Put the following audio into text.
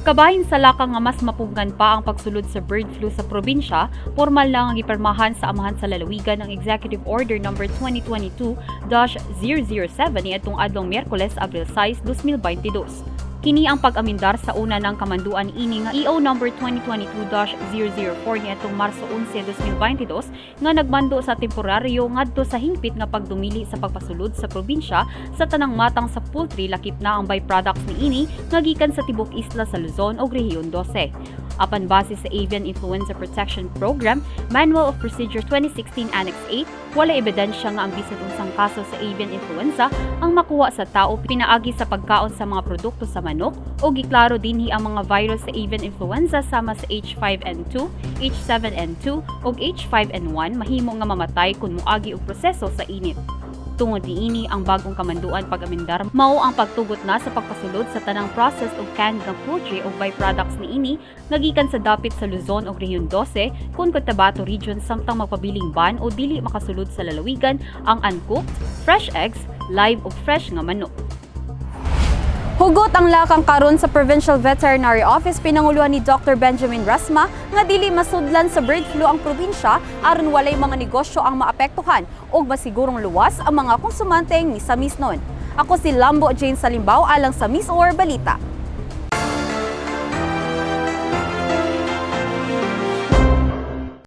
Kabahin sa lakang nga mas mapugnan pa ang pagsulod sa bird flu sa probinsya, formal lang ang gipirmahan sa amahan sa lalawigan ng Executive Order No. 2022-007 niadtong adlong Miyerkules, Abril 6, 2022. Kini ang pag-amindar sa una ng kamanduan ini nga EO No. 2022-004 niadtong Marso 11, 2022 nga nagmando sa temporaryo ngadto sa hingpit nga pagdumili sa pagpasulod sa probinsya sa tanang matang sa poultry lakip na ang byproducts niini nga gikan sa tibok isla sa Luzon ug Rehiyon 12. Apan base sa Avian Influenza Protection Program, Manual of Procedure 2016 Annex 8, wala ebidensya nga ang bisan unsang kaso sa avian influenza ang makuha sa tao pinaagi sa pagkaon sa mga produkto sa manok o giklaro dinhi ang mga virus sa avian influenza sama sa H5N2, H7N2 ug H5N1 mahimo nga mamatay kung moagi og proseso sa init. Tungod niini ang bagong kamanduan pag-amindar mao ang pagtugot na sa pagpasulod sa tanang processed ug canned nga poultry ug byproducts niini nagikan sa dapit sa Luzon ug Rehiyon 12 kun Cotabato Region samtang magpabiling ban o dili makasulod sa lalawigan ang uncooked, fresh eggs, live ug fresh nga manok. Hugot ang lakang karon sa Provincial Veterinary Office pinanguluhan ni Dr. Benjamin Rasma nga dili masudlan sa bird flu ang probinsya aron walay mga negosyo ang maapektuhan ug masigurong luwas ang mga konsumante ni sa misnon. Ako si Lambo Jane Salimbaw alang sa Miss or Balita.